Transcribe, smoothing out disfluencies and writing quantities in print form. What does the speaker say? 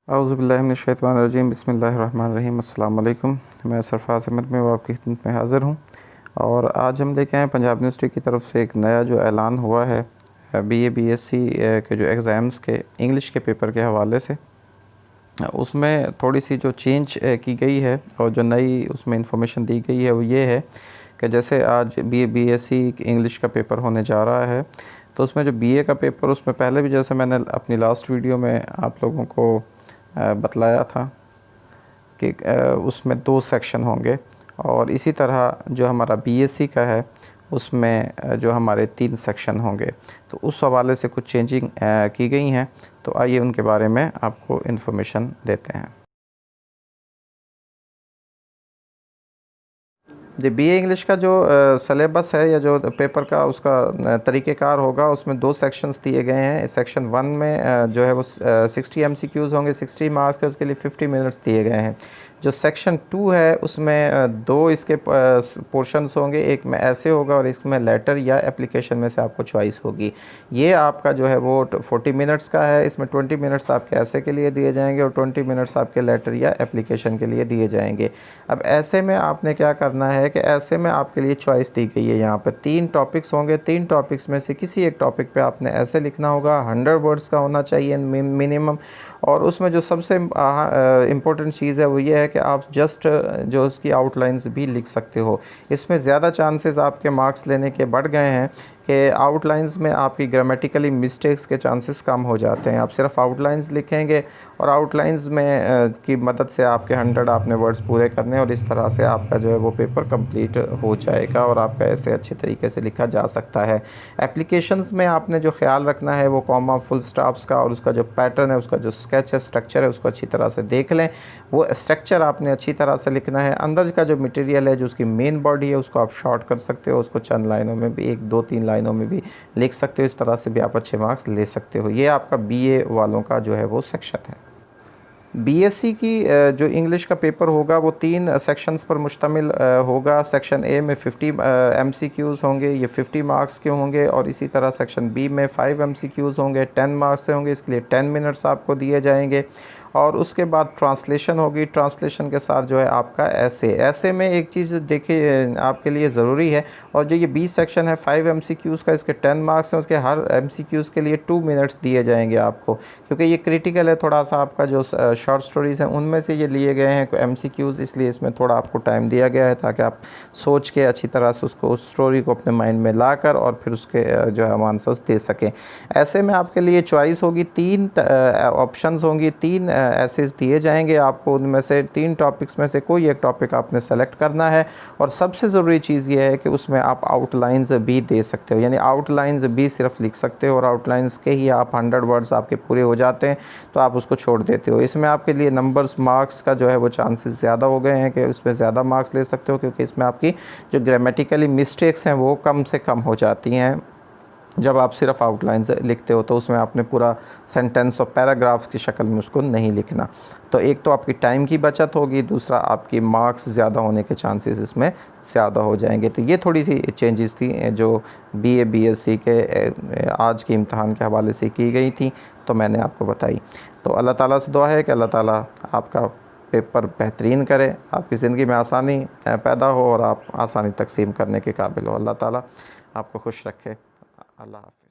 औज़ुबिल्लाहिमिनश्शैतानिर्रजीम बिस्मिल्लाहिर्रहमानिर्रहीम अस्सलाम वालेकुम। मैं सरफराज अहमद में वो आपकी खिदमत में हाज़िर हूँ और आज हम लेके आए पंजाब यूनिवर्सिटी की तरफ से एक नया जो ऐलान हुआ है बीए बीएससी के जो एग्ज़ाम्स के इंग्लिश के पेपर के हवाले से। उसमें थोड़ी सी जो चेंज की गई है और जो नई उसमें इंफॉर्मेशन दी गई है वो ये है कि जैसे आज बीए बीएससी इंग्लिश का पेपर होने जा रहा है, तो उसमें जो बीए का पेपर उसमें पहले भी जैसे मैंने अपनी लास्ट वीडियो में आप लोगों को बतलाया था कि उसमें 2 सेक्शन होंगे और इसी तरह जो हमारा बीएससी का है उसमें जो हमारे 3 सेक्शन होंगे। तो उस हवाले से कुछ चेंजिंग की गई हैं, तो आइए उनके बारे में आपको इन्फॉर्मेशन देते हैं। जी, बीए इंग्लिश का जो सिलेबस है या जो पेपर का उसका तरीक़ेकार होगा, उसमें 2 सेक्शंस दिए गए हैं। सेक्शन 1 में जो है वो 60 एमसीक्यूज़ होंगे, 60 मार्क्स के, उसके लिए 50 मिनट्स दिए गए हैं। जो सेक्शन 2 है उसमें 2 इसके पोर्शंस होंगे, एक में ऐसे होगा और इसमें लेटर या एप्लीकेशन में से आपको चॉइस होगी। ये आपका जो है वो 40 मिनट्स का है। इसमें 20 मिनट्स आपके ऐसे के लिए दिए जाएंगे और 20 मिनट्स आपके लेटर या एप्लीकेशन के लिए दिए जाएंगे। अब ऐसे में आपने क्या करना है कि ऐसे में आपके लिए चॉइस दी गई है। यहाँ पर 3 टॉपिक्स होंगे, 3 टॉपिक्स में से किसी एक टॉपिक पे आपने ऐसे लिखना होगा। 100 वर्ड्स का होना चाहिए मिनिमम। और उसमें जो सबसे इम्पोर्टेंट चीज़ है वो ये है कि आप जस्ट जो उसकी आउटलाइंस भी लिख सकते हो। इसमें ज़्यादा चांसेस आपके मार्क्स लेने के बढ़ गए हैं कि आउटलाइंस में आपकी ग्रामेटिकली मिस्टेक्स के चांसेस कम हो जाते हैं। आप सिर्फ आउटलाइंस लिखेंगे और आउटलाइंस में की मदद से आपके 100 आपने वर्ड्स पूरे करने और इस तरह से आपका जो है वो पेपर कंप्लीट हो जाएगा और आपका ऐसे अच्छे तरीके से लिखा जा सकता है। एप्लीकेशंस में आपने जो ख्याल रखना है वो कॉमा, फुल स्टॉप्स का और उसका जो पैटर्न है, उसका जो स्केच है, स्ट्रक्चर है, उसको अच्छी तरह से देख लें। वो स्ट्रक्चर आपने अच्छी तरह से लिखना है। अंदर का जो मटेरियल है, जो उसकी मेन बॉडी है, उसको आप शॉर्ट कर सकते हो, उसको चंद लाइनों में भी, 1, 2, 3 लाइनों में भी लिख सकते हो। इस तरह से भी आप अच्छे मार्क्स ले सकते हो। ये आपका बीए वालों का जो है वो सेक्शन है। बीएससी की जो इंग्लिश का पेपर होगा वो 3 सेक्शंस पर मुश्तमिल होगा। सेक्शन ए में 50 एमसीक्यूज़ होंगे, ये 50 मार्क्स के होंगे और इसी तरह सेक्शन बी में 5 एमसीक्यूज़ होंगे, 10 मार्क्स से होंगे। इसके लिए 10 मिनट्स आपको दिए जाएंगे और उसके बाद ट्रांसलेशन होगी। ट्रांसलेशन के साथ जो है आपका ऐसे में एक चीज़ देखिए आपके लिए ज़रूरी है, और जो ये 20 सेक्शन है 5 एमसीक्यूज़ का, इसके 10 मार्क्स हैं, उसके हर एमसीक्यूज़ के लिए 2 मिनट्स दिए जाएंगे आपको, क्योंकि ये क्रिटिकल है थोड़ा सा। आपका जो शॉर्ट स्टोरीज़ हैं उनमें से ये लिए गए हैं एमसीक्यूज़, इसलिए इसमें थोड़ा आपको टाइम दिया गया है ताकि आप सोच के अच्छी तरह से उसको, उस स्टोरी को अपने माइंड में लाकर और फिर उसके जो है हम आंसर्स दे सकें। ऐसे में आपके लिए चॉइस होगी, 3 ऑप्शंस होंगी, 3 एसेस दिए जाएंगे आपको। उनमें से 3 टॉपिक्स में से कोई एक टॉपिक आपने सेलेक्ट करना है और सबसे ज़रूरी चीज़ ये है कि उसमें आप आउटलाइंस भी दे सकते हो, यानी आउटलाइंस भी सिर्फ लिख सकते हो और आउटलाइंस के ही आप 100 वर्ड्स आपके पूरे हो जाते हैं तो आप उसको छोड़ देते हो। इसमें आपके लिए नंबर्स, मार्क्स का जो है वो चांसेस ज़्यादा हो गए हैं कि उसमें ज़्यादा मार्क्स ले सकते हो, क्योंकि इसमें आपकी जो ग्रामेटिकली मिस्टेक्स हैं वो कम से कम हो जाती हैं। जब आप सिर्फ आउटलाइंस लिखते हो तो उसमें आपने पूरा सेंटेंस और पैराग्राफ्स की शक्ल में उसको नहीं लिखना। तो एक तो आपकी टाइम की बचत होगी, दूसरा आपकी मार्क्स ज़्यादा होने के चांसेस इसमें ज़्यादा हो जाएंगे। तो ये थोड़ी सी चेंजेस थी जो बीए बीएससी के आज के इम्तहान के हवाले से की गई थी, तो मैंने आपको बताई। तो अल्लाह ताला से दुआ है कि अल्लाह ताला आपका पेपर बेहतरीन करे, आपकी ज़िंदगी में आसानी पैदा हो और आप आसानी तकसीम करने के काबिल हो। अल्लाह ताला आपको खुश रखे। अल्लाह हाफ़िज़।